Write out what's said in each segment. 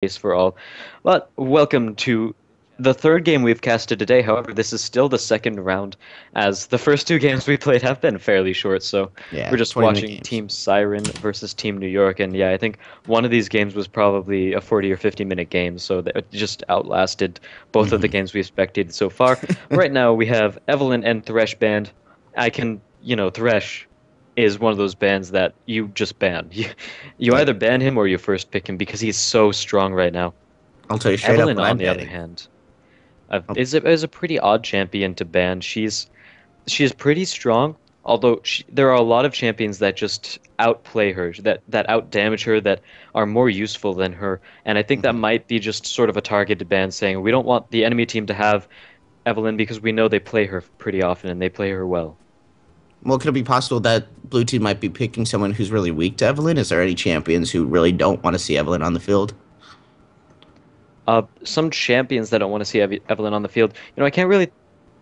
space for all. But welcome to the third game we've casted today. However, this is still the second round, as the first two games we played have been fairly short. So Yeah, we're just 20-minute watching games. Team Siren versus Team New York, and yeah, I think one of these games was probably a 40 or 50-minute game, so that just outlasted both of the hmm games we've spectated so far. Right now, we have Evelyn and Thresh banned. Thresh is one of those bans that you just ban. You Yep. either ban him or you first pick him because he's so strong right now. I'll tell you straight up Evelyn, what on I'm the other betting. hand, Oh, is a pretty odd champion to ban. She's pretty strong, although there are a lot of champions that just outplay her, that outdamage her, that are more useful than her. And I think that hmm might be just sort of a targeted ban, saying we don't want the enemy team to have Evelyn because we know they play her pretty often and they play her well. Well, could it be possible that Blue Team might be picking someone who's really weak to Evelyn? Is there any champions who really don't want to see Evelyn on the field? Some champions that don't want to see Evelyn on the field. I can't really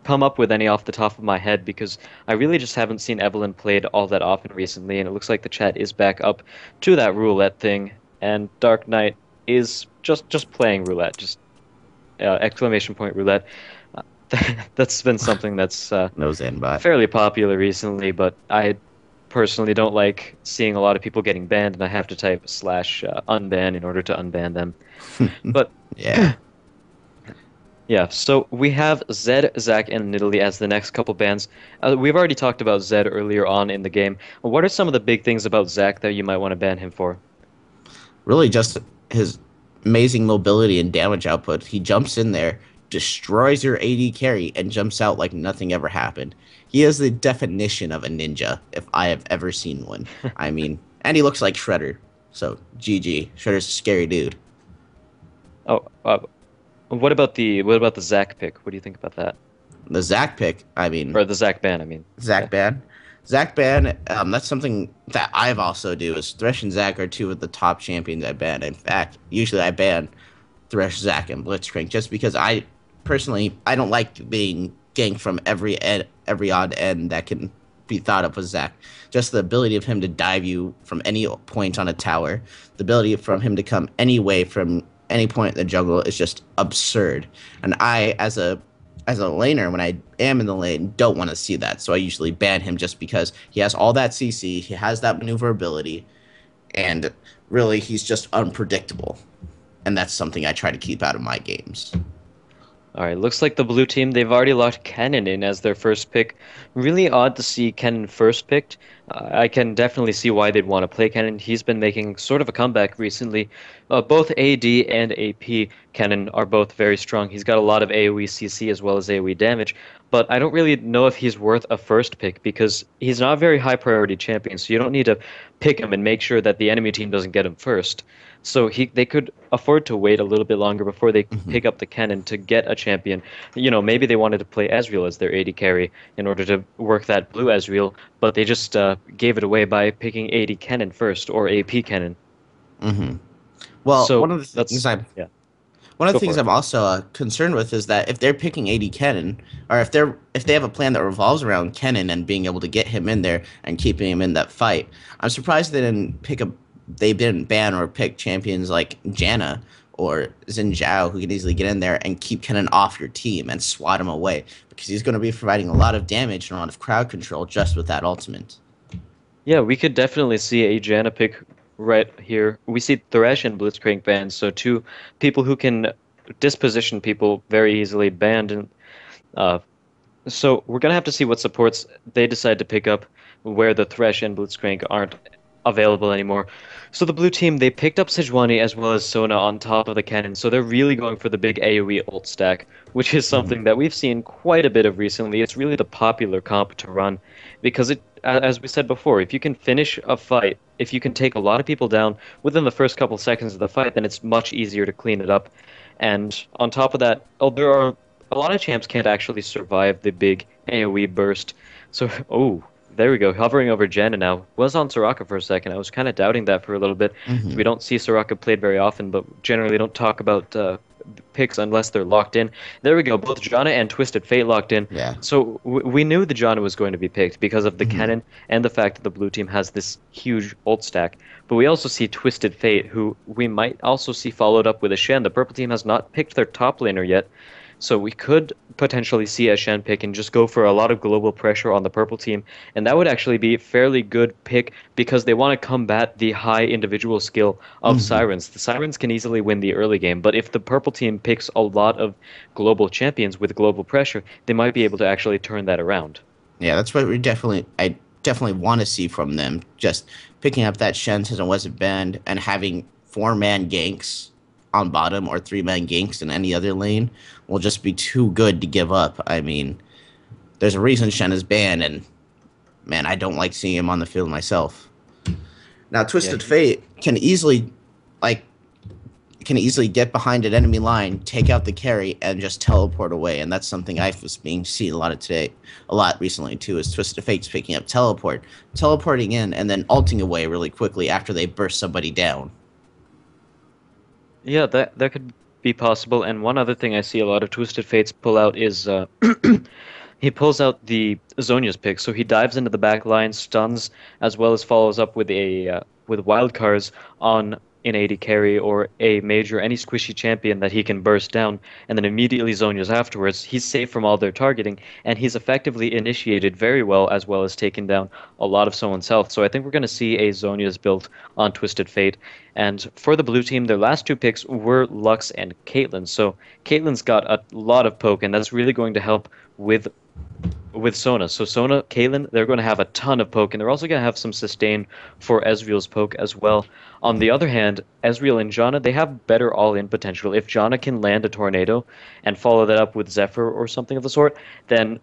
come up with any off the top of my head because I really just haven't seen Evelyn played all that often recently, and it looks like the chat is back up to that roulette thing, and Dark Knight is just playing roulette, just exclamation point roulette. Uh, that's been something that's No Zanbot. fairly popular recently, but I personally don't like seeing a lot of people getting banned, and I have to type slash unban in order to unban them. But Yeah. yeah, so we have Zed, Zack, and Nidalee as the next couple bans. We've already talked about Zed earlier on in the game. What are some of the big things about Zack that you might want to ban him for? Really just his amazing mobility and damage output. He jumps in there, destroys your AD carry, and jumps out like nothing ever happened. He is the definition of a ninja, if I have ever seen one. I mean, and he looks like Shredder. So, GG. Shredder's a scary dude. Oh, what about the Zack pick? What do you think about that? The Zack pick, I mean, Or the Zack ban, I mean. Yeah. Zack ban. Zack ban, that's something that I've also do is Thresh and Zack are two of the top champions I ban. In fact, usually I ban Thresh, Zack, and Blitzcrank just because I personally I don't like being ganked from every odd end that can be thought of as Zack. Just the ability of him to dive you from any point on a tower, the ability from him to come any way from any point in the jungle is just absurd. And I, as a laner, when I am in the lane, don't want to see that. So I usually ban him just because he has all that CC, he has that maneuverability, and really he's just unpredictable. And that's something I try to keep out of my games. All right, looks like the blue team, they've already locked Kennen in as their first pick. Really odd to see Kennen first picked. I can definitely see why they'd want to play Kennen. He's been making sort of a comeback recently. Both AD and AP Kennen are both very strong. He's got a lot of AoE CC as well as AoE damage, but I don't really know if he's worth a first pick because he's not a very high priority champion, so you don't need to pick him and make sure that the enemy team doesn't get him first. So they could afford to wait a little bit longer before they hmm pick up the cannon to get a champion. Maybe they wanted to play Ezreal as their AD carry in order to work that blue Ezreal, but they just gave it away by picking AD Cannon first or AP Cannon. hmm Well, So that's yeah, one of the go for things it. I'm also concerned with is that if they're picking AD Kennen, or if they have a plan that revolves around Kennen and being able to get him in there and keeping him in that fight, I'm surprised they didn't ban or pick champions like Janna or Xin Zhao who can easily get in there and keep Kennen off your team and swat him away because he's going to be providing a lot of damage and a lot of crowd control just with that ultimate. Yeah, we could definitely see a Janna pick right here. We see Thresh and Blitzcrank banned, so two people who can disposition people very easily banned. And uh, so we're gonna have to see what supports they decide to pick up where the Thresh and Blitzcrank aren't available anymore. So the blue team, they picked up Sejuani as well as Sona on top of the cannon, so they're really going for the big AoE ult stack, which is hmm something that we've seen quite a bit of recently. It's really the popular comp to run because as we said before, if you can finish a fight, if you can take a lot of people down within the first couple seconds of the fight, then it's much easier to clean it up. And on top of that, there are a lot of champs can't actually survive the big AoE burst. So, oh, there we go. Hovering over Janna now. Was on Soraka for a second. I was kind of doubting that for a little bit. hmm We don't see Soraka played very often, but generally don't talk about picks unless they're locked in. There we go. Both Janna and Twisted Fate locked in. Yeah. So we knew the Janna was going to be picked because of the Hmm. cannon and the fact that the blue team has this huge ult stack. But we also see Twisted Fate, who we might also see followed up with a Shen. The purple team has not picked their top laner yet. So we could potentially see a Shen pick and just go for a lot of global pressure on the purple team. And that would actually be a fairly good pick because they want to combat the high individual skill of Hmm. Sirens. The Sirens can easily win the early game, but if the purple team picks a lot of global champions with global pressure, they might be able to actually turn that around. Yeah, that's what I definitely want to see from them. Just picking up that Shen since it wasn't banned and having 4-man ganks on bottom or 3-man ganks in any other lane will just be too good to give up. I mean, there's a reason Shen is banned, and man, I don't like seeing him on the field myself. Now, Yeah, Twisted Fate like can easily get behind an enemy line, take out the carry, and just teleport away. And that's something I've was being seen a lot of today, a lot recently too. Is Twisted Fate's picking up teleporting in, and then ulting away really quickly after they burst somebody down. yeah, that could be possible. And one other thing I see a lot of Twisted Fates pull out is he pulls out the Zhonya's pick, so he dives into the back line, stuns, as well as follows up with a with wild cards on an AD carry or a major, any squishy champion that he can burst down, and then immediately Zhonya's afterwards. He's safe from all their targeting, and he's effectively initiated very well as taken down a lot of someone's health. So I think we're going to see a Zhonya's built on Twisted Fate. And for the blue team, their last two picks were Lux and Caitlyn. So Caitlyn's got a lot of poke, and that's really going to help with Sona. So Sona, Caitlyn, they're going to have a ton of poke, and they're also going to have some sustain for Ezreal's poke as well. On the other hand, Ezreal and Janna, they have better all-in potential. If Janna can land a tornado and follow that up with Zephyr or something of the sort, then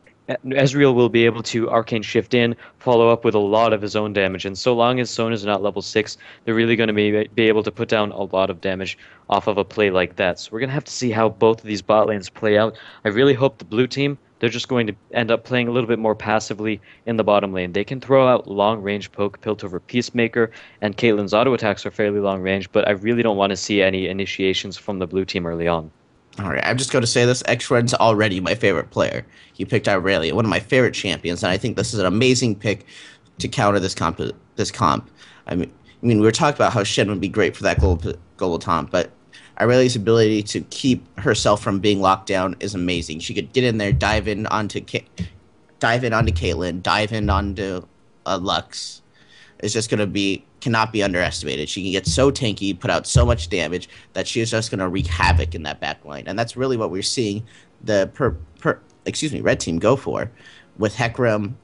Ezreal will be able to arcane shift in, follow up with a lot of his own damage. And so long as Sona's not level 6, they're really going to be able to put down a lot of damage off of a play like that. So we're going to have to see how both of these bot lanes play out. I really hope the blue team, they're just going to end up playing a little bit more passively in the bottom lane. They can throw out long-range poke, Piltover Peacemaker, and Caitlyn's auto attacks are fairly long-range, but I really don't want to see any initiations from the blue team early on. All right, I'm just going to say this. X-Red's already my favorite player. He picked Irelia, one of my favorite champions, and I think this is an amazing pick to counter this comp. We were talking about how Shen would be great for that global taunt, but Irelia's ability to keep herself from being locked down is amazing. She could get in there, dive in onto Caitlyn, dive in onto Lux. Is just going to be cannot be underestimated. She can get so tanky, put out so much damage that she is just going to wreak havoc in that back line, and that's really what we're seeing the red team go for with Hecarim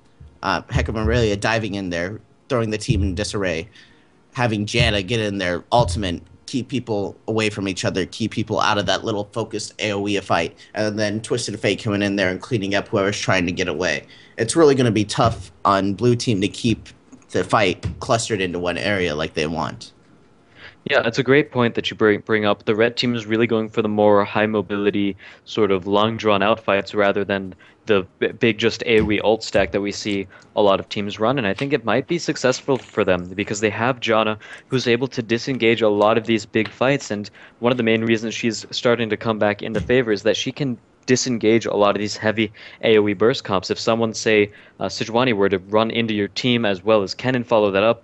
Aurelia diving in there, throwing the team in disarray, having Janna get in there, ultimate, keep people away from each other, keep people out of that little focused AoE fight, and then Twisted Fate coming in there and cleaning up whoever's trying to get away. It's really going to be tough on blue team to keep the fight clustered into one area like they want. Yeah, it's a great point that you bring up. The red team is really going for the more high mobility, sort of long drawn out fights rather than the big just AoE ult stack that we see a lot of teams run. And I think it might be successful for them because they have Janna who's able to disengage a lot of these big fights. And one of the main reasons she's starting to come back into favor is that she can disengage a lot of these heavy AoE burst comps. If someone, say, Sejuani were to run into your team as well as Kennen follow that up,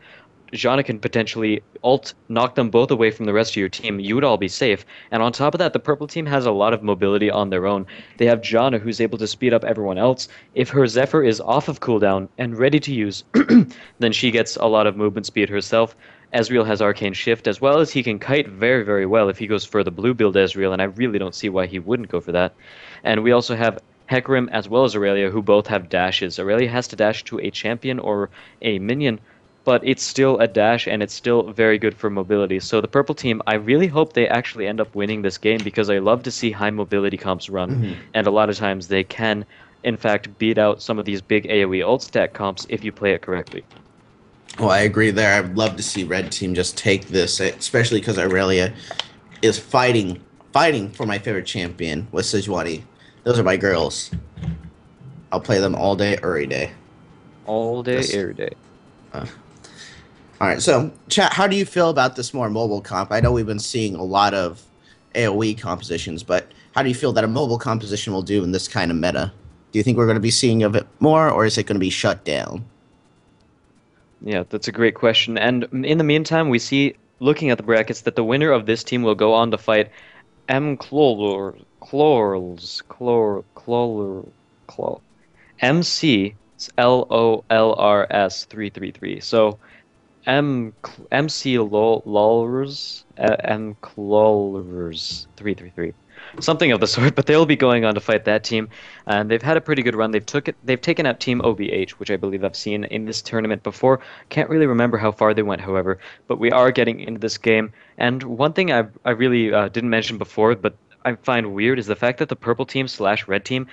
Janna can potentially ult, knock them both away from the rest of your team. You would all be safe. And on top of that, the purple team has a lot of mobility on their own. They have Janna, who's able to speed up everyone else. If her Zephyr is off of cooldown and ready to use, then she gets a lot of movement speed herself. Ezreal has Arcane Shift, as well as he can kite very, very well if he goes for the blue build Ezreal, and I really don't see why he wouldn't go for that. And we also have Hecarim as well as Aurelia, who both have dashes. Aurelia has to dash to a champion or a minion, but it's still a dash and it's still very good for mobility. So the purple team, I really hope they actually end up winning this game because I love to see high mobility comps run, Mm-hmm. and a lot of times they can, in fact, beat out some of these big AoE ult stack comps if you play it correctly. Well, I agree there. I'd love to see red team just take this, especially because Aurelia is fighting for my favorite champion with Sejuani. Those are my girls. I'll play them all day, every day. All day, Just, every day. uh, all right, so chat. How do you feel about this more mobile comp? I know we've been seeing a lot of AoE compositions, but how do you feel that a mobile composition will do in this kind of meta? Do you think we're going to be seeing of it more, or is it going to be shut down? Yeah, that's a great question. And in the meantime, we see, looking at the brackets, that the winner of this team will go on to fight M. Clor, Clorls, Clor, Clor, Clor, MCLOLRS 333. So MC Lolr's M Clolr's 333. Something of the sort, but they'll be going on to fight that team, and they've had a pretty good run. They've taken out Team OBH, which I believe I've seen in this tournament before. Can't really remember how far they went, however, but we are getting into this game. And one thing I really didn't mention before, but I find weird, is the fact that the purple team slash red team,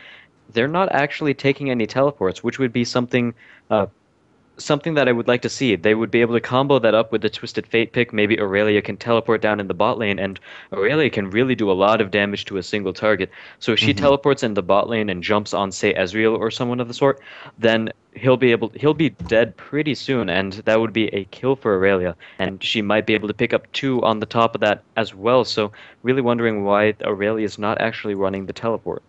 they're not actually taking any teleports, which would be something that I would like to see. They would be able to combo that up with the Twisted Fate pick. Maybe Aurelia can teleport down in the bot lane, and Aurelia can really do a lot of damage to a single target. So if she Hmm. teleports in the bot lane and jumps on, say, Ezreal or someone of the sort, then he'll be dead pretty soon, and that would be a kill for Aurelia. And she might be able to pick up two on the top of that as well. So really wondering why Aurelia is not actually running the teleport.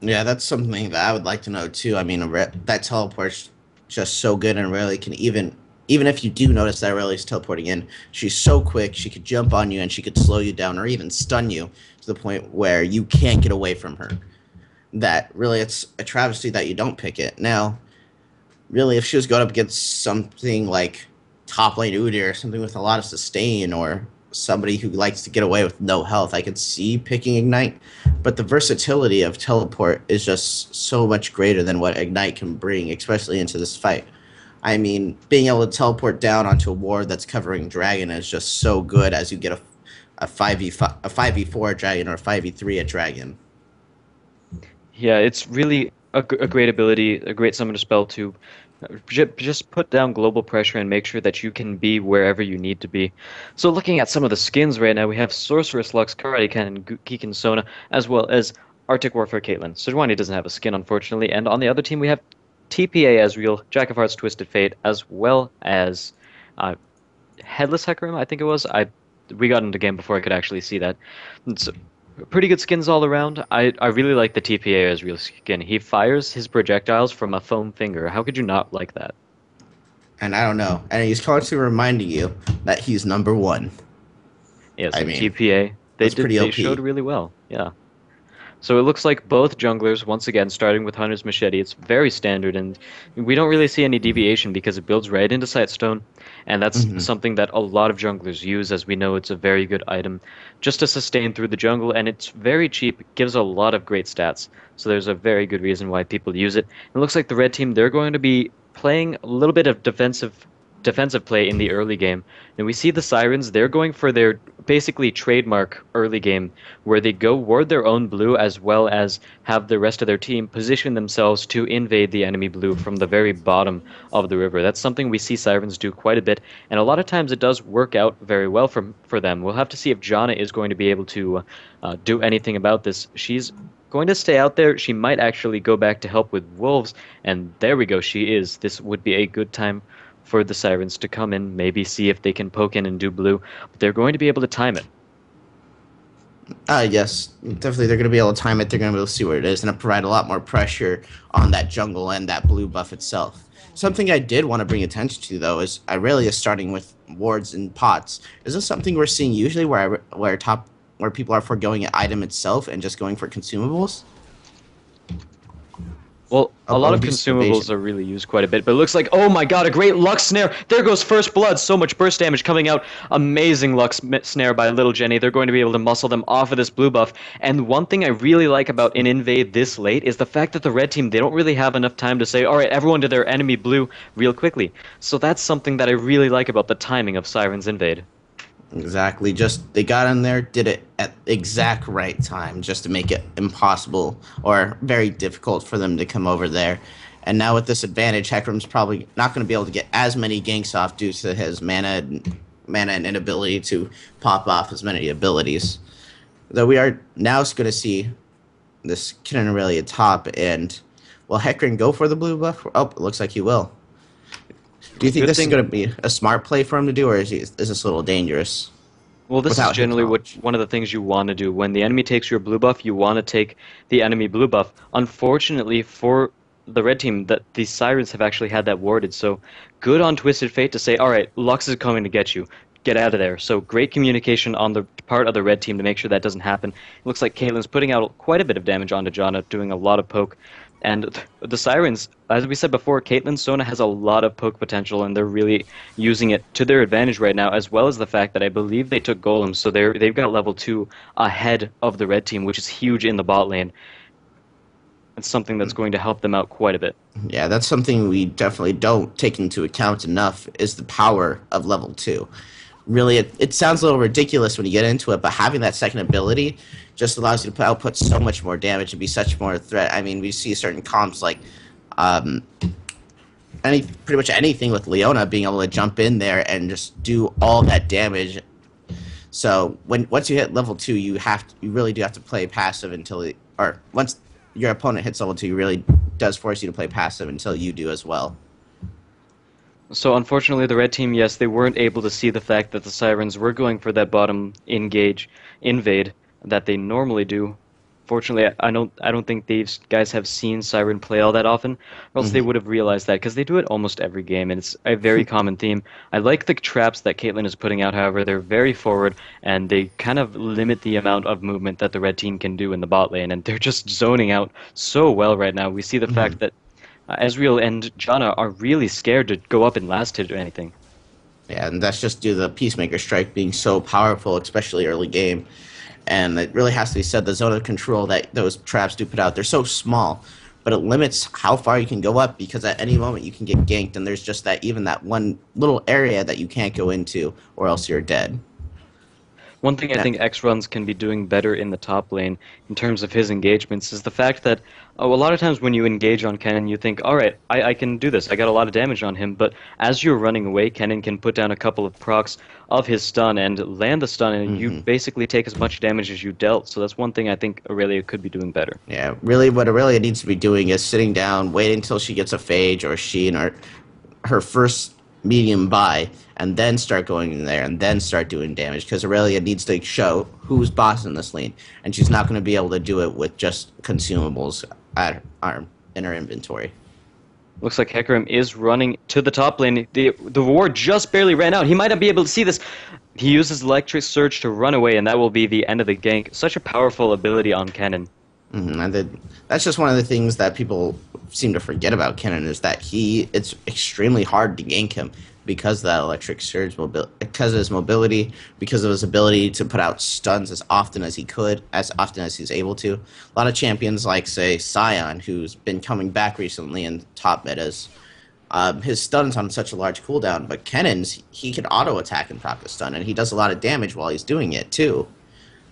Yeah, that's something that I would like to know too. I mean, that teleport's just so good, and really can even if you do notice that Aurelia's teleporting in, she's so quick. She could jump on you and she could slow you down or even stun you to the point where you can't get away from her. That really, it's a travesty that you don't pick it. Now, really, if she was going up against something like top lane Udyr or something with a lot of sustain, or somebody who likes to get away with no health, I could see picking Ignite. But the versatility of teleport is just so much greater than what Ignite can bring, especially into this fight. I mean, being able to teleport down onto a ward that's covering Dragon is just so good as you get a 5v4 Dragon or a 5v3 at Dragon. Yeah, it's really a great ability, a great summoner spell to just put down global pressure and make sure that you can be wherever you need to be. So looking at some of the skins right now, we have Sorceress Lux, Karate Cannon, Geekin Sona, as well as Arctic Warfare Caitlyn. Sejuani doesn't have a skin, unfortunately, and on the other team we have TPA Ezreal, Jack of Hearts Twisted Fate, as well as uh, Headless Hecarim, I think it was. We got into the game before I could actually see that. It's pretty good skins all around. I really like the TPA Ezreal skin. He fires his projectiles from a foam finger. How could you not like that? And I don't know. And he's constantly reminding you that he's number one. Yeah, I so mean, TPA, that's pretty they showed OP. really well. Yeah. So it looks like both junglers, once again, starting with Hunter's Machete. It's very standard, and we don't really see any deviation because it builds right into Sightstone, and that's Hmm. something that a lot of junglers use, as we know it's a very good item just to sustain through the jungle, and it's very cheap, gives a lot of great stats. So there's a very good reason why people use it. It looks like the red team, they're going to be playing a little bit of defensive play in the early game. And we see the Sirens, they're going for their basically trademark early game where they go ward their own blue as well as have the rest of their team position themselves to invade the enemy blue from the very bottom of the river. That's something we see Sirens do quite a bit, and a lot of times it does work out very well for them. We'll have to see if Janna is going to be able to do anything about this. She's going to stay out there. She might actually go back to help with wolves, and there we go. She is. This would be a good time for the Sirens to come in, maybe see if they can poke in and do blue. But they're going to be able to time it. Yes, definitely. They're going to be able to time it. They're going to be able to see where it is, and provide a lot more pressure on that jungle and that blue buff itself. Something I did want to bring attention to, though, is Irelia starting with wards and pots. Is this something we're seeing usually, where people are foregoing an item itself and just going for consumables? Well, a lot of Abuse evasion. consumables are really used quite a bit, but it looks like, oh my god, a great Lux Snare! There goes First Blood! So much burst damage coming out. Amazing Snare by Little Jenny. They're going to be able to muscle them off of this blue buff. And one thing I really like about an invade this late is the fact that the red team, they don't really have enough time to say, alright, everyone to their enemy blue real quickly. So that's something that I really like about the timing of Siren's invade. Exactly. Just they got in there, did it at the exact right time, just to make it impossible or very difficult for them to come over there. And now with this advantage, Hecarim's probably not going to be able to get as many ganks off due to his mana and inability to pop off as many abilities. Though we are now going to see this Kitten Aurelia top, and will Hecarim go for the blue buff? Oh, it looks like he will. Do you think Good this is thing going to be a smart play for him to do, or is this a little dangerous? Well, this is without hit generally what knowledge. one of the things you want to do. When the enemy takes your blue buff, you want to take the enemy blue buff. Unfortunately for the red team, that the Sirens have actually had that warded. So good on Twisted Fate to say, all right, Lux is coming to get you. Get out of there. So great communication on the part of the red team to make sure that doesn't happen. It looks like Caitlyn's putting out quite a bit of damage onto Janna, doing a lot of poke. And the Sirens, as we said before, Caitlyn Sona has a lot of poke potential, and they're really using it to their advantage right now, as well as the fact that I believe they took Golem, so they've got level 2 ahead of the red team, which is huge in the bot lane. It's something that's going to help them out quite a bit. Yeah, that's something we definitely don't take into account enough is the power of level 2. Really, it sounds a little ridiculous when you get into it, but having that second ability just allows you to output so much more damage and be such more threat. I mean, we see certain comps like um, pretty much anything with Leona being able to jump in there and just do all that damage. So once you hit level 2, you really do have to play passive or once your opponent hits level 2, you really does force you to play passive until you do as well. So unfortunately, the red team, yes, they weren't able to see the fact that the Sirens were going for that bottom invade that they normally do. Fortunately, I don't think these guys have seen Siren play all that often, or else they Hmm. would have realized that because they do it almost every game, and it's a very common theme. I like the traps that Caitlyn is putting out, however, they're very forward, and they kind of limit the amount of movement that the red team can do in the bot lane, and they're just zoning out so well right now. We see the Hmm. fact that Ezreal and Janna are really scared to go up in last hit or anything. Yeah, and that's just due to the Peacemaker Strike being so powerful, especially early game. And it really has to be said, the zone of control that those traps do put out, they're so small, but it limits how far you can go up because at any moment you can get ganked, and there's just that one little area that you can't go into, or else you're dead. One thing I Yeah. think X Runs can be doing better in the top lane in terms of his engagements is the fact that a lot of times when you engage on Kennen, you think, all right, I can do this. I got a lot of damage on him. But as you're running away, Kennen can put down a couple of procs of his stun and land the stun, and you Hmm. basically take as much damage as you dealt. So that's one thing I think Aurelia could be doing better. Yeah, really, what Aurelia needs to be doing is sitting down, waiting until she gets a phage or she and her first medium buy, and then start going in there and then start doing damage because Aurelia needs to show who's boss in this lane, and she's not going to be able to do it with just consumables in her inventory. Looks like Hecarim is running to the top lane. The ward just barely ran out. He might not be able to see this. He uses Electric Surge to run away, and that will be the end of the gank. Such a powerful ability on Kennen. That's just one of the things that people seem to forget about Kennen is that it's extremely hard to gank him because of that electric surge mobility, because of his mobility, because of his ability to put out stuns as often as he could, as often as he's able to. A lot of champions like say Siren, who's been coming back recently in top metas, his stun's on such a large cooldown, but Kennen's he can auto attack and proc the stun, and he does a lot of damage while he's doing it too.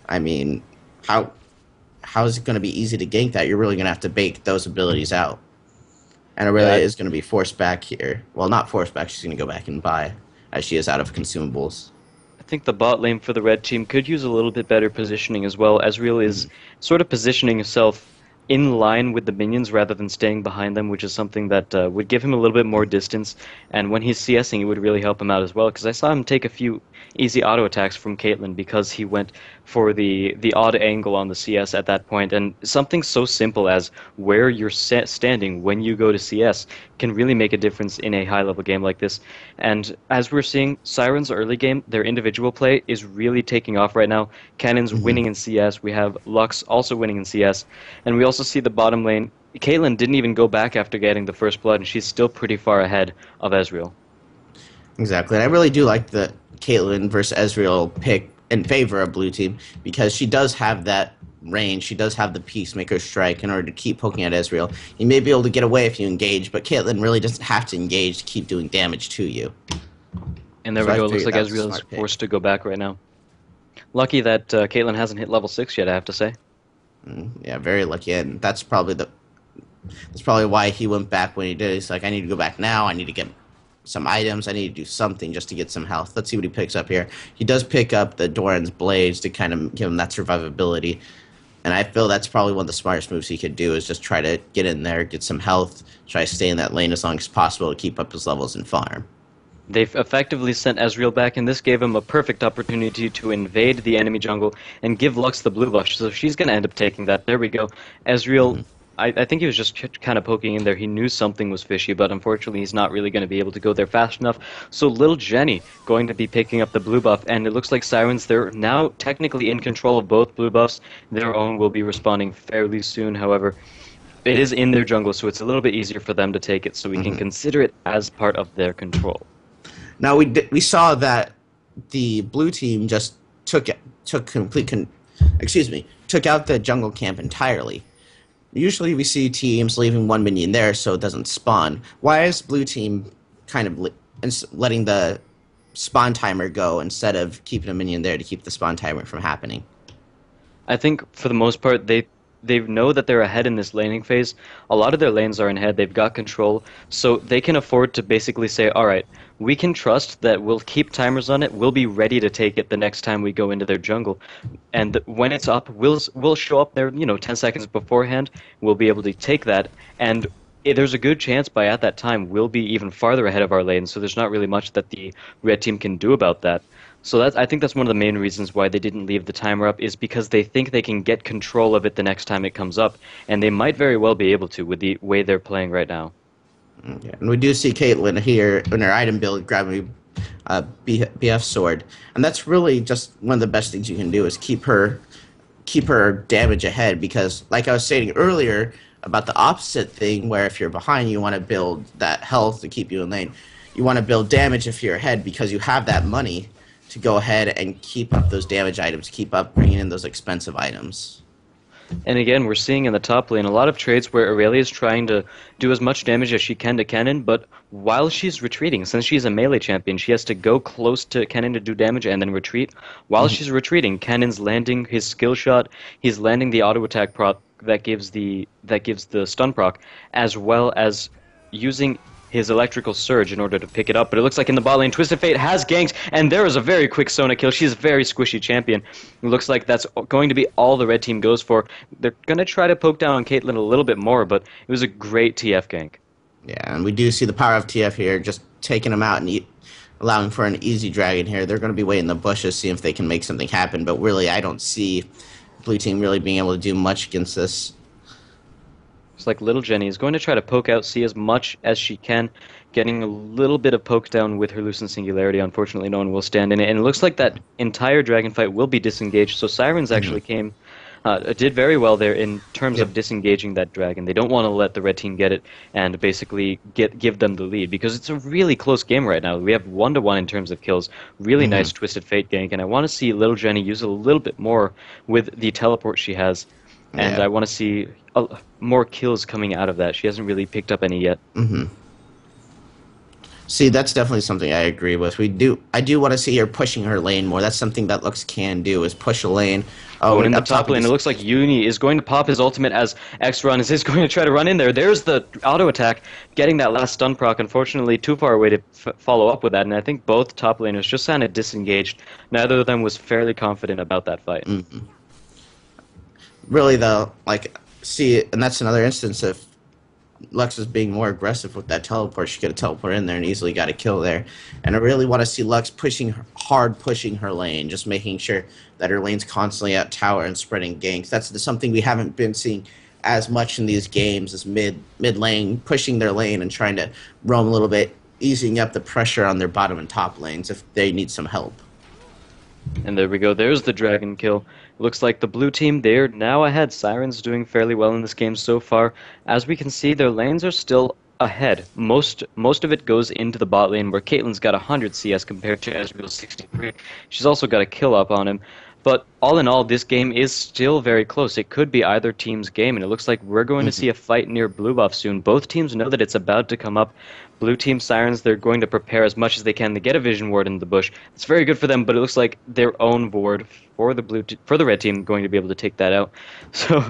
I mean, how is it going to be easy to gank that? You're really going to have to bake those abilities out. And Aurelia Yeah, is going to be forced back here. Well, not forced back. She's going to go back and buy, as she is out of consumables. I think the bot lane for the red team could use a little bit better positioning as well. Ezreal is sort of positioning himself in line with the minions rather than staying behind them, which is something that would give him a little bit more distance. And when he's CSing, it would really help him out as well, because I saw him take a few easy auto attacks from Caitlyn because he went for the odd angle on the CS at that point. And something so simple as where you're standing when you go to CS can really make a difference in a high-level game like this. And as we're seeing, Siren's early game, their individual play is really taking off right now. Cannon's Hmm. winning in CS. We have Lux also winning in CS. And we also see the bottom lane. Caitlyn didn't even go back after getting the first blood, and she's still pretty far ahead of Ezreal. Exactly. And I really do like the Caitlyn versus Ezreal pick in favor of blue team because she does have that range. She does have the Peacemaker Strike in order to keep poking at Ezreal. You may be able to get away if you engage, but Caitlyn really doesn't have to engage to keep doing damage to you. And there So we I go. It looks figured like that was a Ezreal is smart pick. forced to go back right now. Lucky that Caitlyn hasn't hit level 6 yet, I have to say. Yeah, very lucky, and that's probably why he went back when he did. He's like, I need to go back now. I need to get some items. I need to do something just to get some health. Let's see what he picks up here. He does pick up the Doran's Blades to kind of give him that survivability. And I feel that's probably one of the smartest moves he could do is just try to get in there, get some health, try to stay in that lane as long as possible to keep up his levels and farm. They've effectively sent Ezreal back, and this gave him a perfect opportunity to invade the enemy jungle and give Lux the blue buff. So she's going to end up taking that. There we go. Ezreal, Hmm. I think he was just kind of poking in there. He knew something was fishy, but unfortunately he's not really going to be able to go there fast enough. So little Jenny going to be picking up the blue buff, and it looks like Sirens, they're now technically in control of both blue buffs. Their own will be respawning fairly soon, however. It is in their jungle, so it's a little bit easier for them to take it, so we can Hmm. consider it as part of their control. Now we saw that the blue team just took took out the jungle camp entirely. Usually we see teams leaving one minion there so it doesn't spawn. Why is blue team kind of letting the spawn timer go instead of keeping a minion there to keep the spawn timer from happening? I think for the most part they know that they're ahead in this laning phase. A lot of their lanes are in head. They've got control, so they can afford to basically say, "All right, we can trust that we'll keep timers on it. We'll be ready to take it the next time we go into their jungle, and when it's up, we'll show up there, 10 seconds beforehand. We'll be able to take that, and there's a good chance by at that time we'll be even farther ahead of our lane. So there's not really much that the red team can do about that." So I think that's one of the main reasons why they didn't leave the timer up is because they think they can get control of it the next time it comes up, and they might very well be able to with the way they're playing right now. Yeah. And we do see Caitlyn here in her item build grabbing a BF sword, and that's really just one of the best things you can do is keep her damage ahead because, like I was saying earlier about the opposite thing, where if you're behind, you want to build that health to keep you in lane. You want to build damage if you're ahead because you have that money to go ahead and keep up those damage items, keep up bringing in those expensive items. And again, we're seeing in the top lane a lot of trades where Aurelia is trying to do as much damage as she can to Kennen, but while she's retreating, since she's a melee champion, she has to go close to Kennen to do damage and then retreat. While Mhm. she's retreating, Kennen's landing his skill shot, he's landing the auto attack proc that gives the stun proc, as well as using his electrical surge in order to pick it up. But it looks like in the bot lane, Twisted Fate has ganked, and there is a very quick Sona kill. She's a very squishy champion. It looks like that's going to be all the red team goes for. They're going to try to poke down on Caitlyn a little bit more, but it was a great TF gank. Yeah, and we do see the power of TF here, just taking them out and allowing for an easy dragon here. They're going to be waiting in the bushes, seeing if they can make something happen. But really, I don't see blue team really being able to do much against this. It's like little Jenny is going to try to poke out, see as much as she can, getting a little bit of poke down with her Lucent Singularity. Unfortunately, no one will stand in it, and it looks like that entire dragon fight will be disengaged. So Sirens actually did very well there in terms Yep. of disengaging that dragon. They don't want to let the red team get it and basically give them the lead because it's a really close game right now. We have 1-to-1 in terms of kills. Really Hmm. nice Twisted Fate gank, and I want to see little Jenny use a little bit more with the teleport she has. And Yeah. I want to see more kills coming out of that. She hasn't really picked up any yet. Hmm. See, that's definitely something I agree with. I do want to see her pushing her lane more. That's something that Lux can do is push a lane. Oh, Going we're in the up top top of lane, it this. looks like Uni is going to pop his ultimate as X-Run is going to try to run in there. There's the auto attack, getting that last stun proc. Unfortunately, too far away to follow up with that, and I think both top laners just kind of disengaged. Neither of them was fairly confident about that fight. Mhm. Really, though, like, see, and that's another instance of Lux is being more aggressive with that teleport. She could have teleported in there and easily got a kill there. And I really want to see Lux pushing her lane, just making sure that her lane's constantly at tower and spreading ganks. That's something we haven't been seeing as much in these games as mid lane, pushing their lane and trying to roam a little bit, easing up the pressure on their bottom and top lanes if they need some help. And there we go. There's the dragon kill. Looks like the blue team, they're now ahead. Siren's doing fairly well in this game so far. As we can see, their lanes are still ahead. Most of it goes into the bot lane, where Caitlyn's got 100 CS compared to Ezreal's 63. She's also got a kill up on him. But all in all, this game is still very close. It could be either team's game, and it looks like we're going to see a fight near blue buff soon. Both teams know that it's about to come up. Blue team Sirens, they're going to prepare as much as they can to get a vision ward in the bush. It's very good for them, but it looks like their own ward for the red team going to be able to take that out.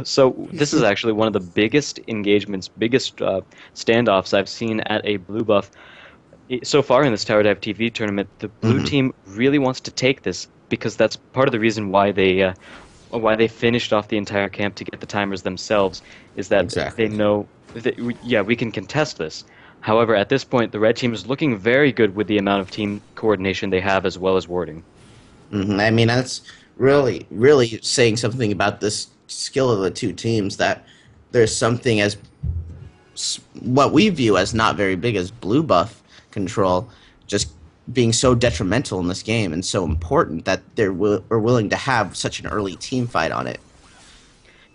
So this is actually one of the biggest engagements, biggest standoffs I've seen at a blue buff so far in this TowerDiveTV tournament. The blue Hmm. team really wants to take this because that's part of the reason why they finished off the entire camp to get the timers themselves, is that Exactly. they know that, yeah, we can contest this. However, at this point, the red team is looking very good with the amount of team coordination they have as well as warding. I mean, that's really, really saying something about this skill of the two teams that there's something as what we view as not very big as blue buff control just being so detrimental in this game and so important that are willing to have such an early team fight on it.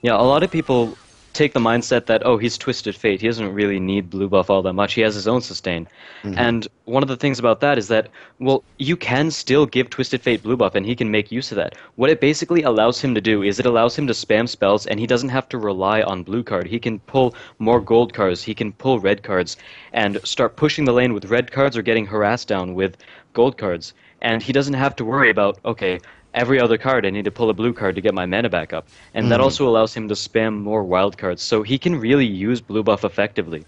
Yeah, a lot of people take the mindset that, oh, he's Twisted Fate. He doesn't really need blue buff all that much. He has his own sustain. Hmm. And one of the things about that is that, well, you can still give Twisted Fate blue buff, and he can make use of that. What it basically allows him to do is it allows him to spam spells, and he doesn't have to rely on blue card. He can pull more gold cards, he can pull red cards, and start pushing the lane with red cards or getting harassed down with gold cards. And he doesn't have to worry about, okay, every other card I need to pull a blue card to get my mana back up. And that Hmm. also allows him to spam more wild cards. So he can really use blue buff effectively.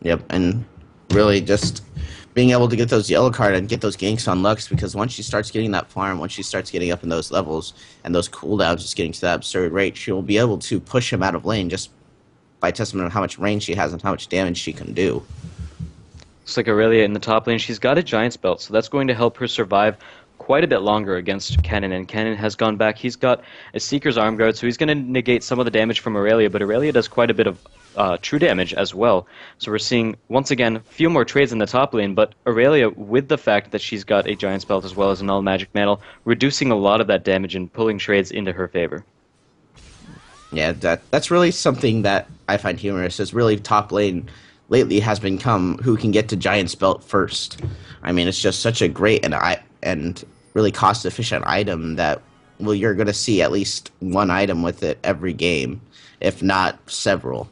Yep, and really just being able to get those yellow card and get those ganks on Lux because once she starts getting that farm, once she starts getting up in those levels and those cooldowns just getting to that absurd rate, she will be able to push him out of lane just by testament of how much range she has and how much damage she can do. Looks like Aurelia in the top lane. She's got a Giant's Belt, so that's going to help her survive quite a bit longer against Kennen. And Kennen has gone back. He's got a Seeker's Arm Guard, so he's going to negate some of the damage from Aurelia, but Aurelia does quite a bit of true damage as well. So we're seeing, once again, a few more trades in the top lane, but Aurelia, with the fact that she's got a Giant's Belt as well as a Null Magic Mantle, reducing a lot of that damage and pulling trades into her favor. Yeah, that's really something that I find humorous. Is really top lane lately has become who can get to Giant's Belt first. I mean, it's just such a great and really cost efficient item that well, you're going to see at least one item with it every game, if not several.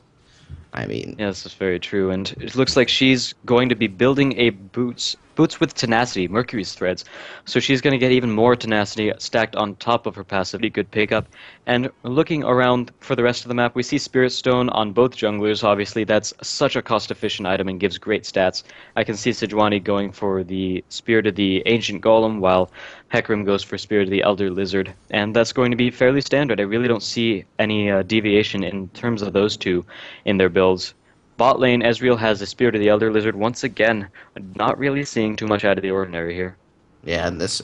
I mean, Yeah, this is very true, and it looks like she's going to be building a boots with tenacity, Mercury's threads. So she's going to get even more tenacity stacked on top of her passive. Pretty good pickup. And looking around for the rest of the map, we see Spirit Stone on both junglers. Obviously, that's such a cost-efficient item and gives great stats. I can see Sejuani going for the Spirit of the Ancient Golem, while Hecarim goes for Spirit of the Elder Lizard. And that's going to be fairly standard. I really don't see any deviation in terms of those two in their builds. Bot lane, Ezreal has the Spirit of the Elder Lizard. Once again, not really seeing too much out of the ordinary here. yeah, and this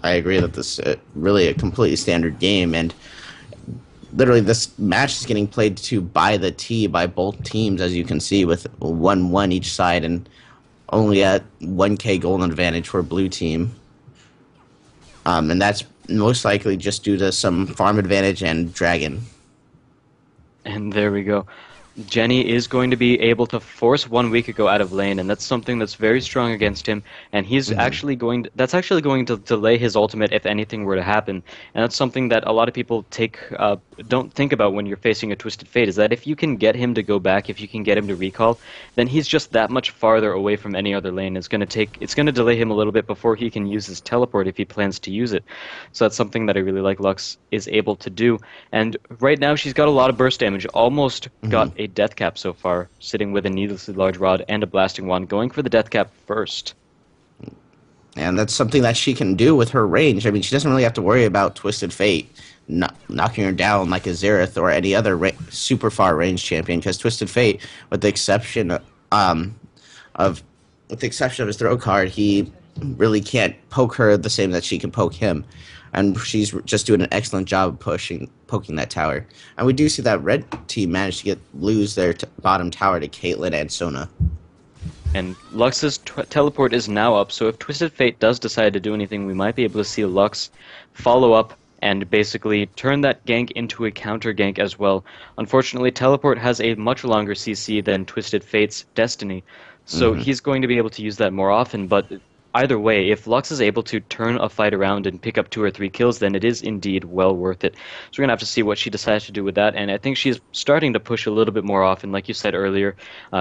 I agree that this really a completely standard game, and literally this match is getting played to by the T by both teams, as you can see, with 1-1 each side, and only at 1K golden advantage for blue team. And that's most likely just due to some farm advantage and dragon. And there we go. Jenny is going to be able to force 1 week ago out of lane, and that's something that's very strong against him. And he's Hmm. that's actually going to delay his ultimate if anything were to happen. And that's something that a lot of people don't think about when you're facing a Twisted Fate. Is that if you can get him to go back, if you can get him to recall, then he's just that much farther away from any other lane. It's going to delay him a little bit before he can use his teleport if he plans to use it. So that's something that I really like Lux is able to do. And right now she's got a lot of burst damage, almost Hmm. got a death cap so far, sitting with a needlessly large rod and a blasting wand, going for the death cap first. And that's something that she can do with her range. I mean, she doesn't really have to worry about Twisted Fate knocking her down like a Xerath or any other super far range champion. Because Twisted Fate, with the exception of with the exception of his throw card, he really can't poke her the same that she can poke him. And she's just doing an excellent job of poking that tower. And we do see that red team managed to lose their bottom tower to Caitlyn and Sona. And Lux's teleport is now up, so if Twisted Fate does decide to do anything, we might be able to see Lux follow up and basically turn that gank into a counter gank as well. Unfortunately, Teleport has a much longer CC than Twisted Fate's Destiny, so Hmm. he's going to be able to use that more often, but either way, if Lux is able to turn a fight around and pick up 2 or 3 kills, then it is indeed well worth it. So we're going to have to see what she decides to do with that, and I think she's starting to push a little bit more often, like you said earlier.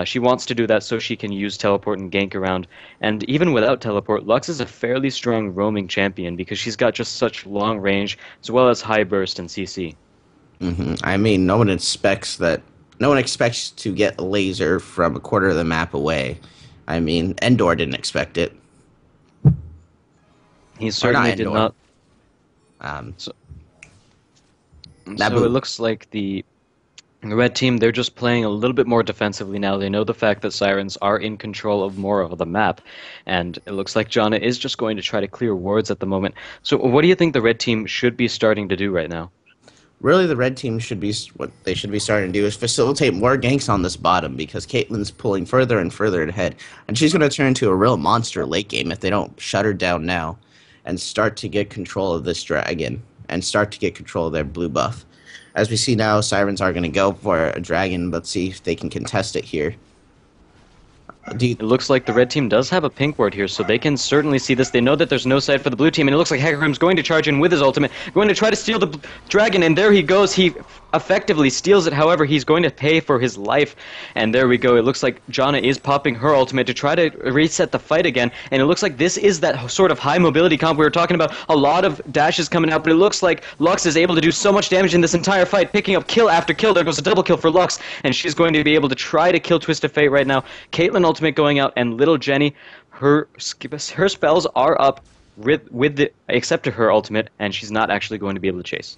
She wants to do that so she can use Teleport and gank around, and even without Teleport, Lux is a fairly strong roaming champion because she's got just such long range as well as high burst and CC. I mean, no one expects that. No one expects to get a laser from a quarter of the map away. I mean, Endor didn't expect it, He or not certainly did Endor. not. Um, So, so it Naboo. looks like the The red team, they're just playing a little bit more defensively now. They know the fact that Sirens are in control of more of the map, and it looks like Janna is just going to try to clear wards at the moment. So what do you think the red team should be starting to do right now? Really, the red team should be what they should be starting to do is facilitate more ganks on this bottom because Caitlyn's pulling further and further ahead, and she's going to turn into a real monster late game if they don't shut her down now and start to get control of this dragon and start to get control of their blue buff. As we see now, Sirens are going to go for a dragon. Let's see if they can contest it here. It looks like the red team does have a pink ward here, so they can certainly see this. They know that there's no side for the blue team, and it looks like Hecarim's going to charge in with his ultimate, going to try to steal the dragon, and there he goes. He effectively steals it. However, he's going to pay for his life, and there we go. It looks like Janna is popping her ultimate to try to reset the fight again, and it looks like this is that sort of high mobility comp we were talking about. A lot of dashes coming out, but it looks like Lux is able to do so much damage in this entire fight, picking up kill after kill. There goes a double kill for Lux, and she's going to be able to try to kill Twist of Fate right now. Caitlyn ultimate going out, and little Jenny, her spells are up with the except to her ultimate, and she's not actually going to be able to chase.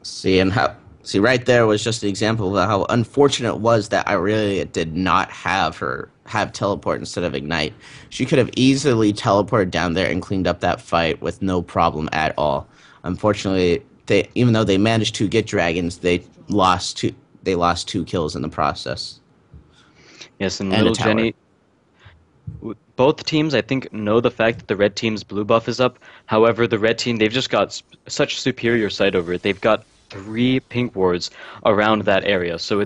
See right there was just an example of how unfortunate it was that Irelia did not have teleport instead of ignite. She could have easily teleported down there and cleaned up that fight with no problem at all. Unfortunately, even though they managed to get dragons, they lost two kills in the process. Yes, and little Jenny. Both teams, I think, know the fact that the red team's blue buff is up. However, the red team, they've just got such superior sight over it. They've got 3 pink wards around that area, so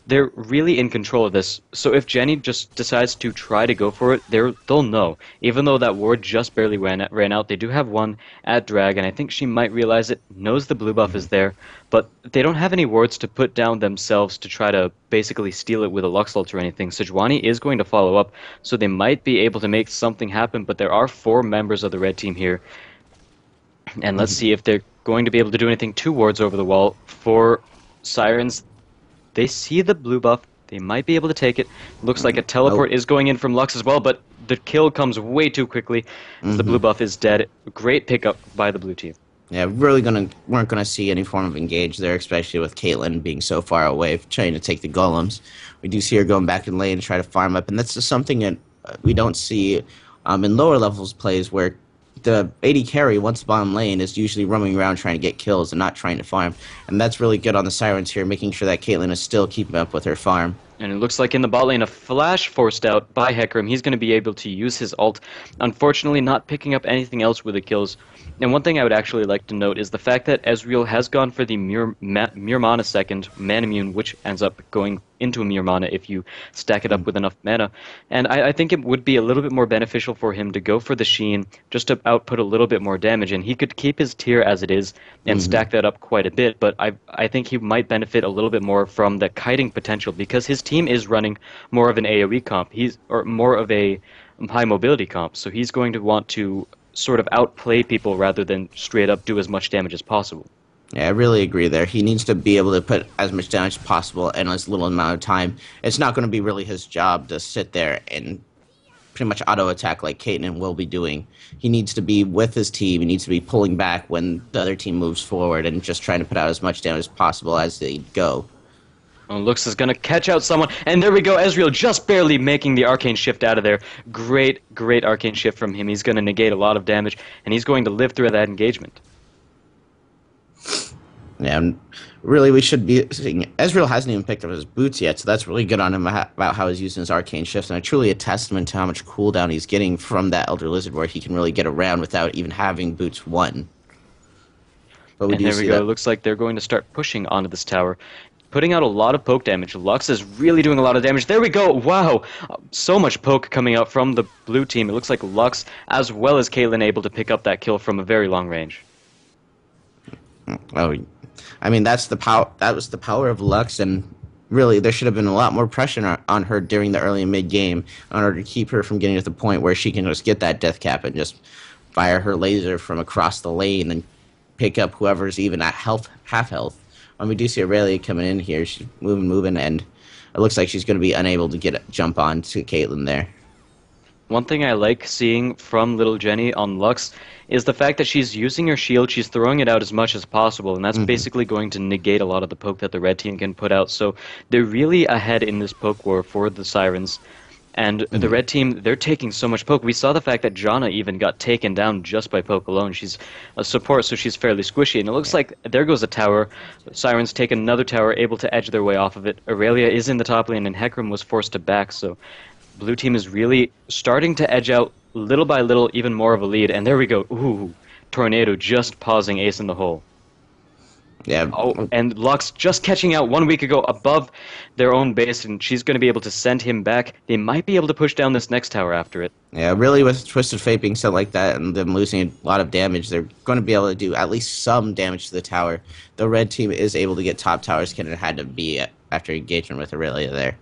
they're really in control of this. So if Jenny just decides to try to go for it, they'll know. Even though that ward just barely ran out, they do have one at drag, and I think she might realize it, knows the blue buff is there, but they don't have any wards to put down themselves to try to basically steal it with a Lux ult or anything. Sejuani is going to follow up, so they might be able to make something happen, but there are 4 members of the red team here. And let's see if they're going to be able to do anything. 2 wards over the wall for Sirens. They see the blue buff. They might be able to take it. Looks like a teleport is going in from Lux as well, but the kill comes way too quickly. The blue buff is dead. Great pickup by the blue team. Yeah, weren't gonna see any form of engage there, especially with Caitlyn being so far away, trying to take the golems. We do see her going back in lane to try to farm up, and that's just something that we don't see in lower levels plays where the AD carry, once bottom lane, is usually roaming around trying to get kills and not trying to farm. And that's really good on the Sirens here, making sure that Caitlyn is still keeping up with her farm. And it looks like in the bot lane, a flash forced out by Hecarim. He's going to be able to use his ult. Unfortunately, not picking up anything else with the kills. And one thing I would actually like to note is the fact that Ezreal has gone for the Mere Mana second, Mana Immune, which ends up going into a Mere Mana if you stack it up with enough mana. And I think it would be a little bit more beneficial for him to go for the Sheen, just to output a little bit more damage. And he could keep his tier as it is and stack that up quite a bit. But I think he might benefit a little bit more from the kiting potential, because his team is running more of an AoE comp. Or more of a high mobility comp. So he's going to want to sort of outplay people rather than straight up do as much damage as possible. Yeah, I really agree there. He needs to be able to put as much damage as possible in as little amount of time. It's not going to be really his job to sit there and pretty much auto-attack like Caitlyn will be doing. He needs to be with his team. He needs to be pulling back when the other team moves forward and just trying to put out as much damage as possible as they go. Oh, Lux is going to catch out someone, and there we go, Ezreal just barely making the Arcane Shift out of there. Great Arcane Shift from him. He's going to negate a lot of damage, and he's going to live through that engagement. Yeah, and really we should be seeing... Ezreal hasn't even picked up his boots yet, so that's really good on him about how he's using his Arcane Shift, and truly a testament to how much cooldown he's getting from that Elder Lizard, where he can really get around without even having boots 1. But and there we go. It looks like they're going to start pushing onto this tower, putting out a lot of poke damage. Lux is really doing a lot of damage. There we go. Wow. So much poke coming out from the blue team. It looks like Lux, as well as Caitlyn, able to pick up that kill from a very long range. Oh, I mean, that's the power. That was the power of Lux, and really, there should have been a lot more pressure on her during the early and mid game in order to keep her from getting to the point where she can just get that death cap and just fire her laser from across the lane and pick up whoever's even at half health. And we do see Aurelia coming in here. She's moving, and it looks like she's going to be unable to jump on to Caitlyn there. One thing I like seeing from little Jenny on Lux is the fact that she's using her shield, she's throwing it out as much as possible, and that's Hmm. basically going to negate a lot of the poke that the red team can put out. So they're really ahead in this poke war for the Sirens. And the Hmm. red team, they're taking so much poke. We saw the fact that Janna even got taken down just by poke alone. She's a support, so she's fairly squishy. And it looks like there goes a tower. Sirens take another tower, able to edge their way off of it. Aurelia is in the top lane, and Hecarim was forced to back. So blue team is really starting to edge out little by little, even more of a lead. And there we go. Ooh, Tornado just pausing Ace in the hole. Yeah. Oh, and Lux just catching out 1 week ago above their own base, and she's going to be able to send him back. They might be able to push down this next tower after it. Yeah, really, with Twisted Fate being set like that and them losing a lot of damage, they're going to be able to do at least some damage to the tower. The red team is able to get top towers, and it had to be after engagement with Aurelia there.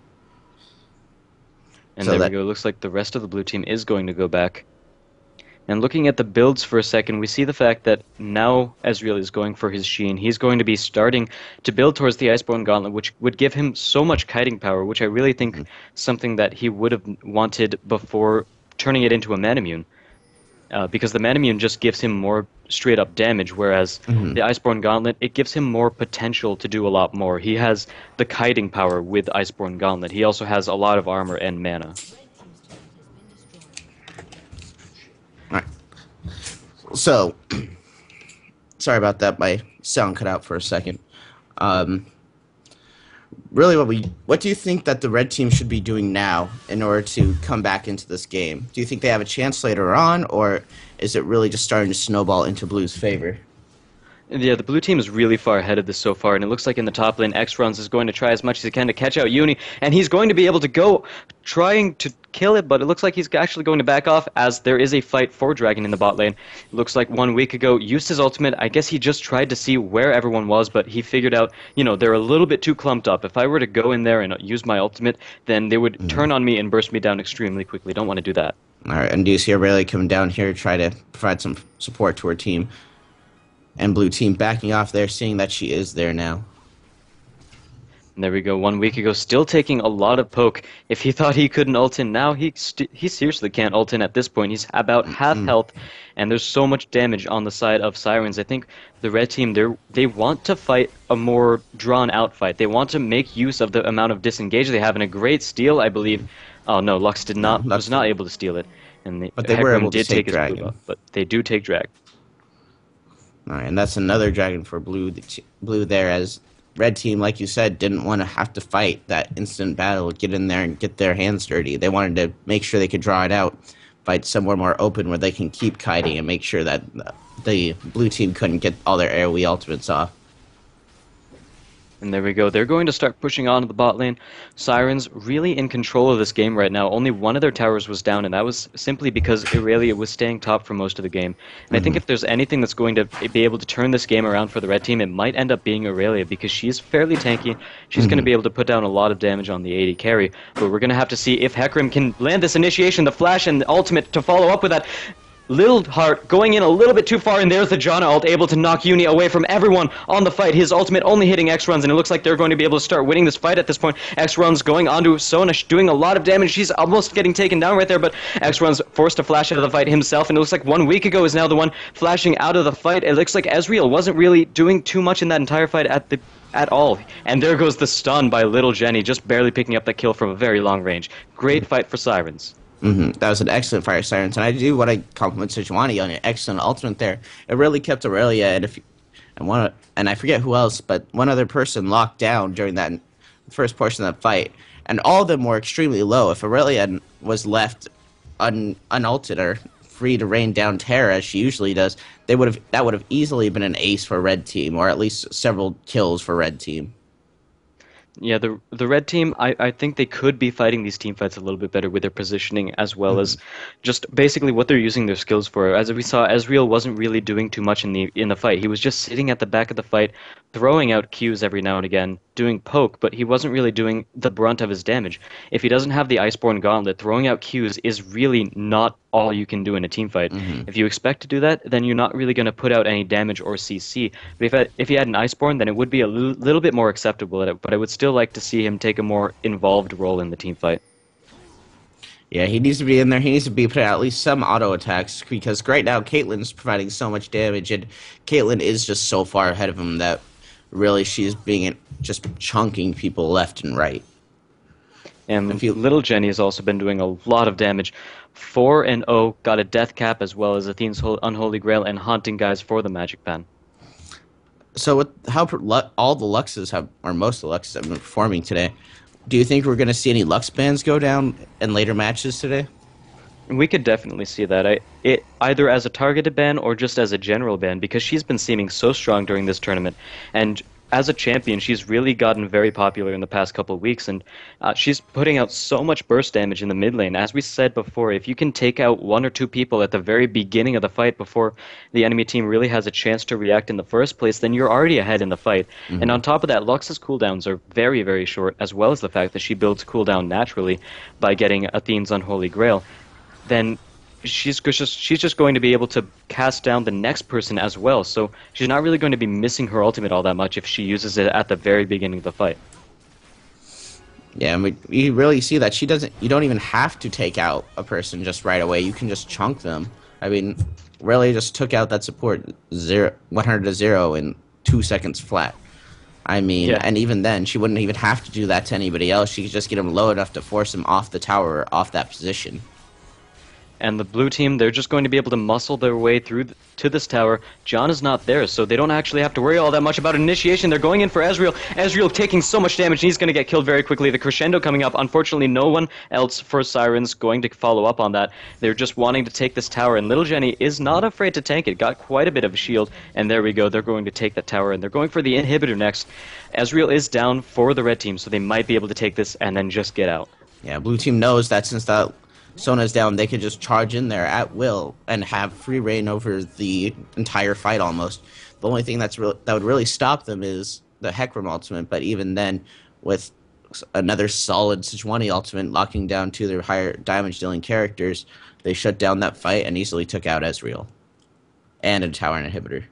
And So there we that go. It looks like the rest of the blue team is going to go back. And looking at the builds for a second, we see the fact that now Ezreal is going for his Sheen. He's going to be starting to build towards the Iceborne Gauntlet, which would give him so much kiting power, which I really think something that he would have wanted before turning it into a Manamune. Because the Manamune just gives him more straight-up damage, whereas Mhm. the Iceborne Gauntlet, it gives him more potential to do a lot more. He has the kiting power with Iceborne Gauntlet. He also has a lot of armor and mana. All right. So, sorry about that. My sound cut out for a second. Um, really, what do you think that the red team should be doing now in order to come back into this game? Do you think they have a chance later on, or is it really just starting to snowball into Blue's favor? Yeah, the blue team is really far ahead of this so far, and it looks like in the top lane, X-Runs is going to try as much as he can to catch out Uni, and he's going to be able to go trying to kill it, but it looks like he's actually going to back off as there is a fight for Dragon in the bot lane. It looks like 1 week ago, used his ultimate. I guess he just tried to see where everyone was, but he figured out, they're a little bit too clumped up. If I were to go in there and use my ultimate, then they would turn on me and burst me down extremely quickly. Don't want to do that. All right, and do you see Aurelia coming down here to try to provide some support to her team? And Blue team backing off there, seeing that she is there now. And there we go. 1 week ago, still taking a lot of poke. If he thought he couldn't ult in now, he seriously can't ult in at this point. He's about half health, and there's so much damage on the side of Sirens. I think the red team, they want to fight a more drawn-out fight. They want to make use of the amount of disengage they have, and a great steal, I believe. Oh no, Lux was not able to steal it, and But they were Hecarim able to did take take his blue Dragon. buff, but they do take drag. All right, and that's another dragon for Blue there, as red team, like you said, didn't want to have to fight that instant battle, get in there and get their hands dirty. They wanted to make sure they could draw it out, fight somewhere more open where they can keep kiting and make sure that the blue team couldn't get all their AoE ultimates off. And there we go. They're going to start pushing on to the bot lane. Sirens really in control of this game right now. Only one of their towers was down, and that was simply because Aurelia was staying top for most of the game. And I think if there's anything that's going to be able to turn this game around for the red team, it might end up being Aurelia, because she's fairly tanky. She's going to be able to put down a lot of damage on the AD carry. But we're going to have to see if Hecarim can land this initiation, the flash, and the ultimate to follow up with that. Little Heart going in a little bit too far, and there's the Janna ult, able to knock Uni away from everyone on the fight. His ultimate only hitting X-Runs, and it looks like they're going to be able to start winning this fight at this point. X-Runs going onto Sona, doing a lot of damage. She's almost getting taken down right there, but X-Runs forced to flash out of the fight himself, and it looks like 1 week ago is now the one flashing out of the fight. It looks like Ezreal wasn't really doing too much in that entire fight at all. And there goes the stun by little Jenny, just barely picking up that kill from a very long range. Great fight for Sirens. That was an excellent fire Sirens, and I do want to compliment Sejuani on an excellent ultimate there. It really kept Aurelia and I forget who else, but one other person locked down during that first portion of that fight, and all of them were extremely low. If Aurelia was left unulted or free to rain down Terra as she usually does, that would have easily been an ace for red team, or at least several kills for red team. Yeah, the red team, I think they could be fighting these team fights a little bit better with their positioning, as well as just basically what they're using their skills for. As we saw, Ezreal wasn't really doing too much in the fight. He was just sitting at the back of the fight, throwing out Qs every now and again, doing poke, but he wasn't really doing the brunt of his damage. If he doesn't have the Iceborne Gauntlet, throwing out Qs is really not all you can do in a team fight. If you expect to do that, then you're not really going to put out any damage or CC. But if he had an Iceborne, then it would be a little bit more acceptable at it, but I would still like to see him take a more involved role in the team fight. Yeah, he needs to be in there. He needs to be putting out at least some auto attacks because right now Caitlyn's providing so much damage, and Caitlyn is just so far ahead of him that really she's being just chunking people left and right. And If you little Jenny has also been doing a lot of damage. 4 and 0, got a death cap as well as Athene's Unholy Grail and haunting guys for the magic ban. so with how all the Luxes have, or most of the Luxes have been performing today, do you think we're going to see any Lux bans go down in later matches today? We could definitely see that. It either as a targeted ban or just as a general ban because she's been seeming so strong during this tournament, and as a champion, she's really gotten very popular in the past couple of weeks, and she's putting out so much burst damage in the mid lane. As we said before, if you can take out 1 or 2 people at the very beginning of the fight before the enemy team really has a chance to react in the first place, then you're already ahead in the fight. And on top of that, Lux's cooldowns are very, very short, as well as the fact that she builds cooldown naturally by getting Athene's Unholy Grail. Then she's just going to be able to cast down the next person as well. So she's not really going to be missing her ultimate all that much if she uses it at the very beginning of the fight. Yeah, and we really see that she doesn't. You don't even have to take out a person just right away. You can just chunk them. I mean, really just took out that support 100 to 0 in 2 seconds flat. I mean, Yeah. and even then, she wouldn't even have to do that to anybody else. She could just get him low enough to force him off the tower or off that position. And the blue team, they're just going to be able to muscle their way through to this tower. John is not there, so they don't actually have to worry all that much about initiation. They're going in for Ezreal. Ezreal taking so much damage, and he's going to get killed very quickly. The crescendo coming up. Unfortunately, no one else for Siren's going to follow up on that. They're just wanting to take this tower, and little Jenny is not afraid to tank it. Got quite a bit of a shield, and there we go. They're going to take that tower, and they're going for the inhibitor next. Ezreal is down for the red team, so they might be able to take this and then just get out. Yeah, blue team knows that since that Sona's down, they could just charge in there at will and have free reign over the entire fight almost. The only thing that would really stop them is the Hecarim ultimate, but even then, with another solid Sejuani ultimate locking down 2 of their higher damage dealing characters, they shut down that fight and easily took out Ezreal and a tower inhibitor.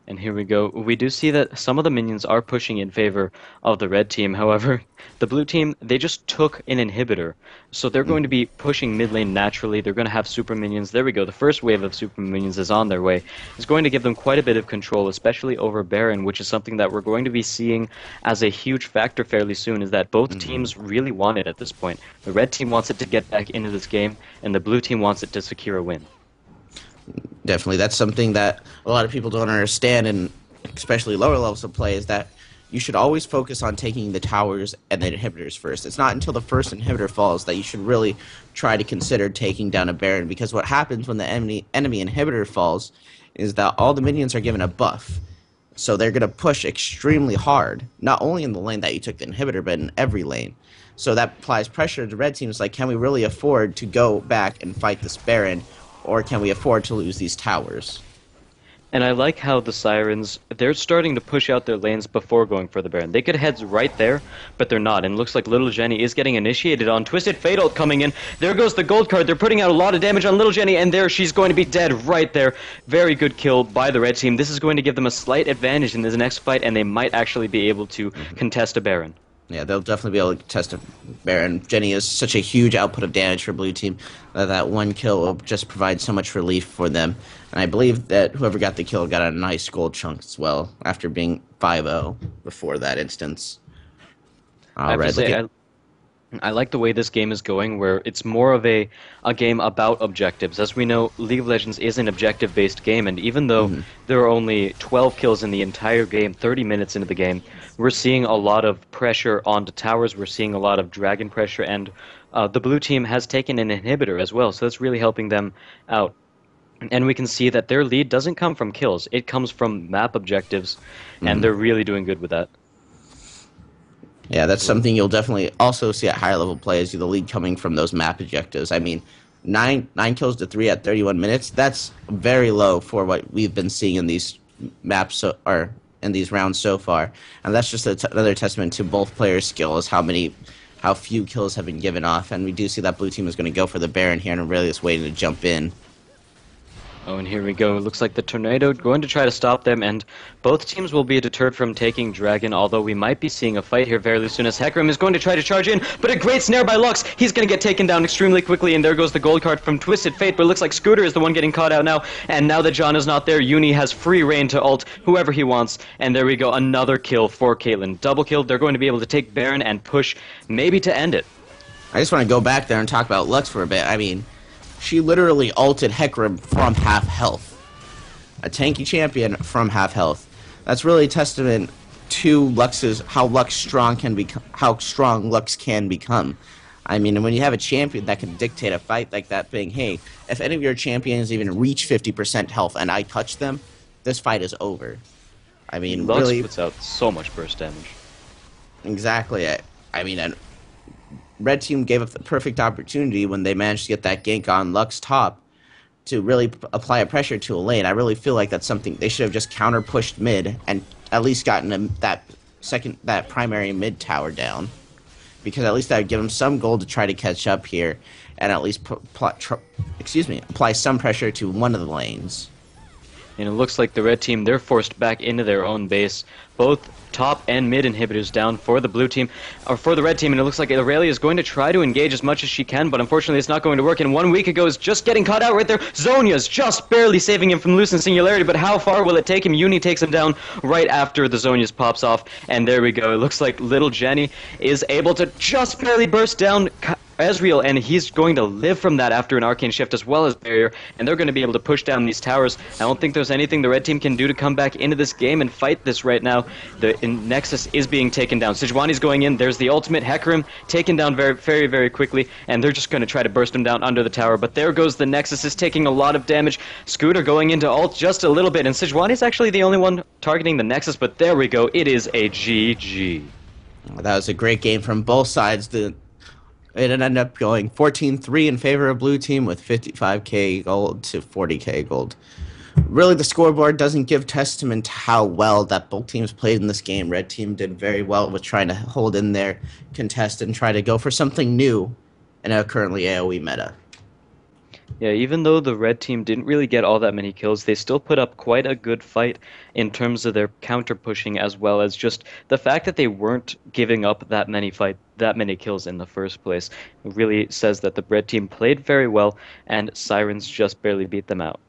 And here we go. We do see that some of the minions are pushing in favor of the red team. However, the blue team, they just took an inhibitor. So they're going to be pushing mid lane naturally. They're going to have super minions. There we go. The first wave of super minions is on their way. It's going to give them quite a bit of control, especially over Baron, which is something that we're going to be seeing as a huge factor fairly soon, is that both teams really want it at this point. The red team wants it to get back into this game, and the blue team wants it to secure a win. Definitely, that's something that a lot of people don't understand, and especially lower levels of play, is that you should always focus on taking the towers and the inhibitors first. It's not until the first inhibitor falls that you should really try to consider taking down a Baron, because what happens when the enemy inhibitor falls is that all the minions are given a buff. So they're going to push extremely hard, not only in the lane that you took the inhibitor, but in every lane. So that applies pressure to red teams, like, can we really afford to go back and fight this Baron, or can we afford to lose these towers? And I like how the Sirens, they're starting to push out their lanes before going for the Baron. They could head right there, but they're not. And it looks like Little Jenny is getting initiated on. Twisted Fate ult coming in. There goes the gold card. They're putting out a lot of damage on Little Jenny, and there she's going to be dead right there. Very good kill by the red team. This is going to give them a slight advantage in this next fight, and they might actually be able to contest a Baron. Yeah, they'll definitely be able to test a Baron. Jenny is such a huge output of damage for blue team that one kill will just provide so much relief for them. And I believe that whoever got the kill got a nice gold chunk as well after being 5-0 before that instance. I have to say, I like the way this game is going, where it's more of a game about objectives. As we know, League of Legends is an objective-based game, and even though there are only 12 kills in the entire game, 30 minutes into the game, we're seeing a lot of pressure onto towers, we're seeing a lot of dragon pressure, and the blue team has taken an inhibitor as well, so that's really helping them out. And we can see that their lead doesn't come from kills, it comes from map objectives, and they're really doing good with that. Yeah, that's something you'll definitely also see at higher level play, is the lead coming from those map objectives. I mean, 9 kills to 3 at 31 minutes, that's very low for what we've been seeing in these maps, or in these rounds so far. And that's just another testament to both players' skills, how few kills have been given off. And we do see that blue team is going to go for the Baron here, and really is waiting to jump in. Oh, and here we go. It looks like the Tornado going to try to stop them, and both teams will be deterred from taking Dragon, although we might be seeing a fight here very soon as Hecarim is going to try to charge in, but a great snare by Lux. He's going to get taken down extremely quickly, and there goes the gold card from Twisted Fate, but it looks like Scooter is the one getting caught out now, and now that John is not there, Uni has free reign to ult whoever he wants, and there we go, another kill for Caitlyn. Double kill, they're going to be able to take Baron and push, maybe to end it. I just want to go back there and talk about Lux for a bit. I mean, she literally ulted Hecarim from half health. A tanky champion from half health. That's really a testament to Lux's how strong Lux can become. I mean, when you have a champion that can dictate a fight like that, being, hey, if any of your champions even reach 50% health and I touch them, this fight is over. I mean, Lux really, puts out so much burst damage. exactly. I mean, and Red Team gave up the perfect opportunity when they managed to get that gank on Lux top to really apply a pressure to a lane. I really feel like that's something they should have just counter pushed mid and at least gotten that primary mid tower down, because at least that would give them some gold to try to catch up here and at least apply some pressure to one of the lanes. And it looks like the red team, they're forced back into their own base. Both top and mid inhibitors down for the blue team, or for the red team, and it looks like Aurelia is going to try to engage as much as she can, but unfortunately it's not going to work, and 1 week ago is just getting caught out right there. Zhonya's just barely saving him from Lucent Singularity, but how far will it take him? Uni takes him down right after the Zhonya's pops off, and there we go. It looks like little Jenny is able to just barely burst down Ezreal, and he's going to live from that after an Arcane Shift as well as Barrier, and they're going to be able to push down these towers. I don't think there's anything the red team can do to come back into this game and fight this right now. The Nexus is being taken down. Sejuani's going in. There's the ultimate. Hecarim taken down very, very, very quickly, and they're just going to try to burst him down under the tower, but there goes the Nexus, is taking a lot of damage. Scooter going into ult just a little bit, and Sejuani's actually the only one targeting the Nexus, but there we go. It is a GG. That was a great game from both sides. It ended up going 14-3 in favor of blue team with 55k gold to 40k gold. Really, the scoreboard doesn't give testament to how well that both teams played in this game. Red team did very well with trying to hold in their contest and try to go for something new in a currently AoE meta. Yeah, even though the red team didn't really get all that many kills, they still put up quite a good fight in terms of their counter pushing, as well as just the fact that they weren't giving up that many kills in the first place. It really says that the red team played very well, and Sirens just barely beat them out.